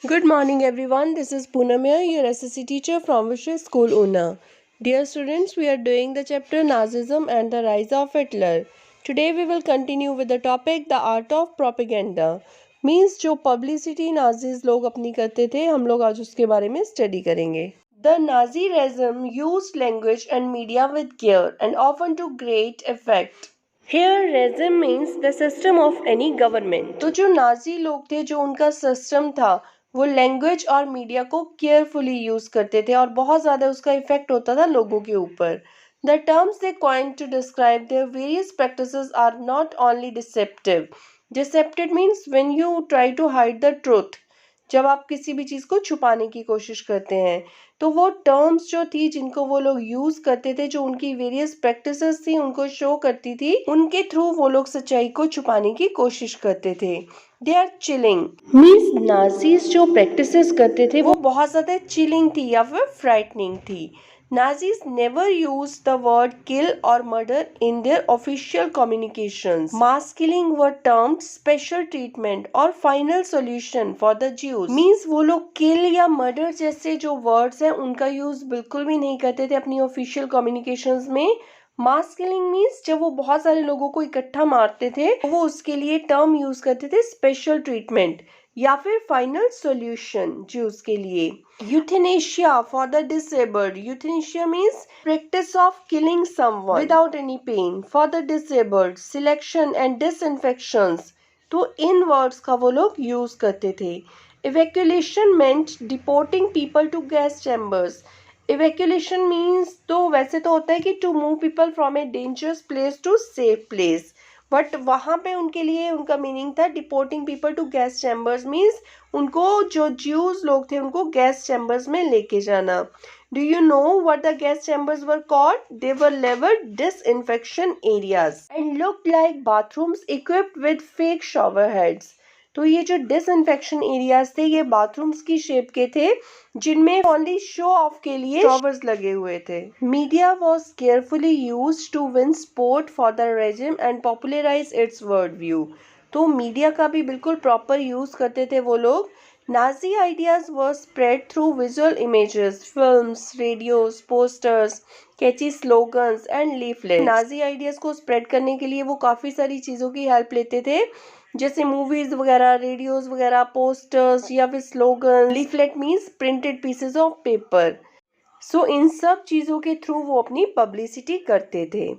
Good morning, everyone. This is Poonamya, your SSC teacher from Vishwa School, Una. Dear students, we are doing the chapter Nazism and the Rise of Hitler. Today, we will continue with the topic The Art of Propaganda. Means जो publicity Nazis लोग अपनी करते थे, हम लोग आज उसके बारे में study करेंगे. The Nazi regime used language and media with care and often to great effect. Here regime means the system of any government. तो जो नाजी लोग थे, जो उनका सिस्टम था, वो लैंग्वेज और मीडिया को केयरफुली यूज करते थे और बहुत ज्यादा उसका इफेक्ट होता था लोगों के ऊपर. The terms they coined to describe their various practices are not only deceptive. Deceptive means when you try to hide the truth. जब आप किसी भी चीज को छुपाने की कोशिश करते हैं, तो वो टर्म्स जो थी जिनको वो लोग यूज करते थे, जो उनकी वेरियस प्रैक्टिसेस थी उनको शो करती थी, उनके थ्रू वो लोग सच्चाई को छुपाने की कोशिश करते थे. They are chilling means Nazis जो प्रैक्टिसेस करते थे वो बहुत ज्यादा चिलिंग थी या फिर फ्राइटनिंग थी. Nazis never used the word kill or murder in their official communications. Mass killing were termed special treatment or final solution for the Jews. Means वो लोग kill या murder जैसे जो words हैं उनका use बिल्कुल भी नहीं करते थे अपनी official communications में. मास किलिंग मीन्स जब वो बहुत सारे लोगों को इकट्ठा मारते थे, वो उसके लिए टर्म यूज करते थे स्पेशल ट्रीटमेंट या फिर फाइनल सॉल्यूशन ज्यूस के लिए. Euthanasia for the disabled. Euthanasia means practice of killing someone without any pain for the disabled. Selection and disinfections. तो इन वर्ड्स का वो लोग यूज करते थे. Evacuation meant deporting people to gas chambers. Evacuation means तो वैसे तो होता है कि to move people from a dangerous place to safe place, but वहाँ पे उनके लिए उनका मीनिंग था deporting people to gas chambers. Means उनको जो ज्यूज लोग थे उनको गैस चैम्बर्स में लेके जाना. Do you know what the gas chambers were called? They were labelled disinfection areas and looked like bathrooms equipped with fake shower heads. तो ये जो डिसइंफेक्शन एरियाज थे ये बाथरूम्स की शेप के थे जिनमें ओनली शो ऑफ के लिए शॉवर्स लगे हुए थे. Media was carefully use to win support for the regime and popularise its world view. तो मीडिया का भी बिल्कुल प्रॉपर यूज करते थे वो लोग. Nazi ideas were spread through visual images, films, radios, posters, catchy slogans and leaflets. Nazi ideas को spread करने के लिए वो काफ़ी सारी चीज़ों की हेल्प लेते थे, जैसे मूवीज वगैरह, रेडियोस वगैरह, पोस्टर्स या फिर slogan. Leaflet means printed pieces of paper. So इन सब चीज़ों के थ्रू वो अपनी पब्लिसिटी करते थे.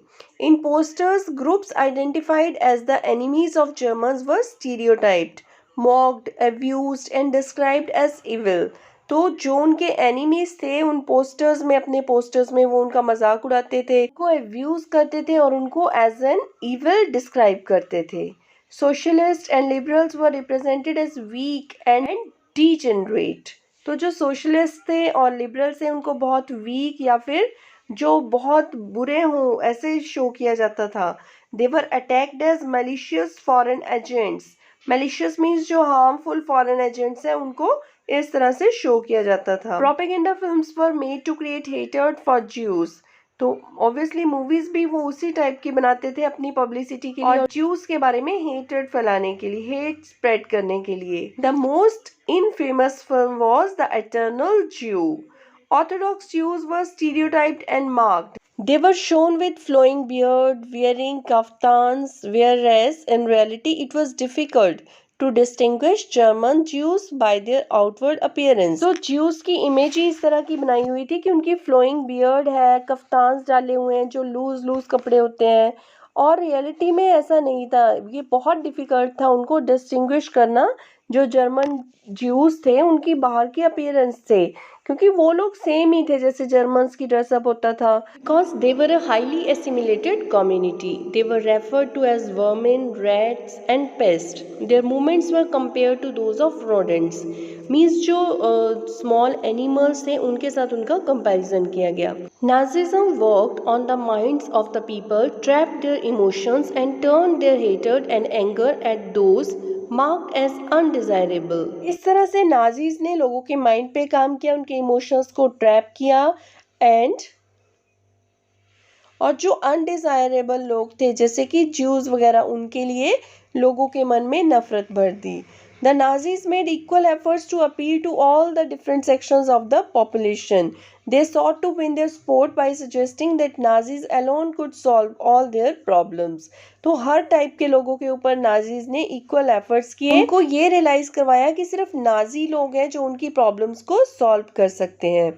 In posters groups identified as the enemies of Germans were stereotyped, mocked, abused and described as evil. तो जो उनके एनिमीज थे उन पोस्टर्स में, अपने पोस्टर्स में वो उनका मजाक उड़ाते थे, उनको अब्यूज करते थे और उनको एज एन इविल डिस्क्राइब करते थे. Socialists and liberals were represented as weak and degenerate. तो जो सोशलिस्ट थे और लिबरल्स थे उनको बहुत वीक या फिर जो बहुत बुरे हों ऐसे शो किया जाता था. They were attacked as malicious foreign agents. Malicious means जो हार्मफुल फॉरेन एजेंट्स हैं उनको इस तरह से शो किया जाता था. Propaganda films were made to create hatred for Jews. तो ऑब्वियसली मूवीज भी वो उसी टाइप की बनाते थे अपनी पब्लिसिटी के लिए और ज्यूज के बारे में हेटेड फैलाने के लिए, हेट स्प्रेड करने के लिए. The most infamous film was the eternal ज्यू. Orthodox Jews were stereotyped and marked. They were shown with flowing beard, wearing kaftans, whereas in reality it was difficult to distinguish German Jews by their outward appearance. तो Jews की image ही इस तरह की बनाई हुई थी कि उनकी flowing beard है, कफ्तान्स डाले हुए हैं जो लूज कपड़े होते हैं, और रियलिटी में ऐसा नहीं था. ये बहुत डिफिकल्ट था उनको डिस्टिंग्विश करना जो जर्मन ज्यूज थे उनकी बाहर की अपीयरेंस से, क्योंकि वो लोग सेम ही थे जैसे जर्मन्स की ड्रेसअप होता था. Because they were a highly assimilated community. They were referred to as vermin, rats and pest. Their movements were compare to those of rodents. Means जो स्मॉल एनिमल्स थे उनके साथ उनका कंपैरिजन किया गया. Nazism worked on the minds of the people, trapped their emotions and turned their hatred and anger at those marked as undesirable. इस तरह से नाजीज ने लोगों के माइंड पे काम किया, उनके इमोशंस को ट्रैप किया एंड और जो अनडिजायरेबल लोग थे जैसे कि ज्यूज वगैरह उनके लिए लोगों के मन में नफरत भर दी. The Nazis made equal efforts to appeal to all the different sections of the population. They sought to win their support by suggesting that Nazis alone could solve all their problems. तो हर type के लोगों के ऊपर Nazis ने equal efforts किए, उनको ये realise करवाया कि सिर्फ नाजी लोग हैं जो उनकी प्रॉब्लम्स को सॉल्व कर सकते हैं.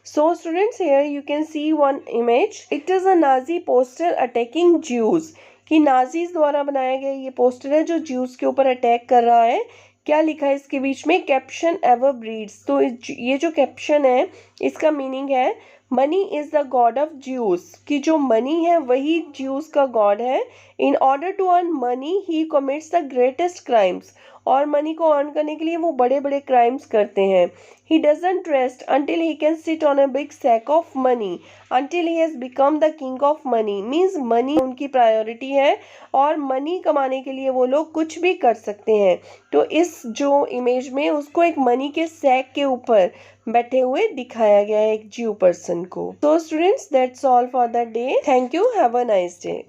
So students, here you can see one image. It is a Nazi poster attacking Jews. कि नाजीज द्वारा बनाया गया ये पोस्टर है जो ज्यूज के ऊपर अटैक कर रहा है. क्या लिखा है इसके बीच में? Caption ever breeds. तो ये जो कैप्शन है इसका मीनिंग है money is the god of Jews, कि जो मनी है वही ज्यूज का गॉड है. In order to earn money he commits the greatest crimes. और मनी को अर्न करने के लिए वो बड़े बड़े क्राइम्स करते हैं. He doesn't rest until he can sit on a big sack of money, until he has become the king of money. Means money उनकी प्रायोरिटी है और मनी कमाने के लिए वो लोग कुछ भी कर सकते हैं. तो इस जो इमेज में उसको एक मनी के सैक के ऊपर बैठे हुए दिखाया गया है एक ज्यू पर्सन को. So students, that's all for the day. Thank you. Have a nice day.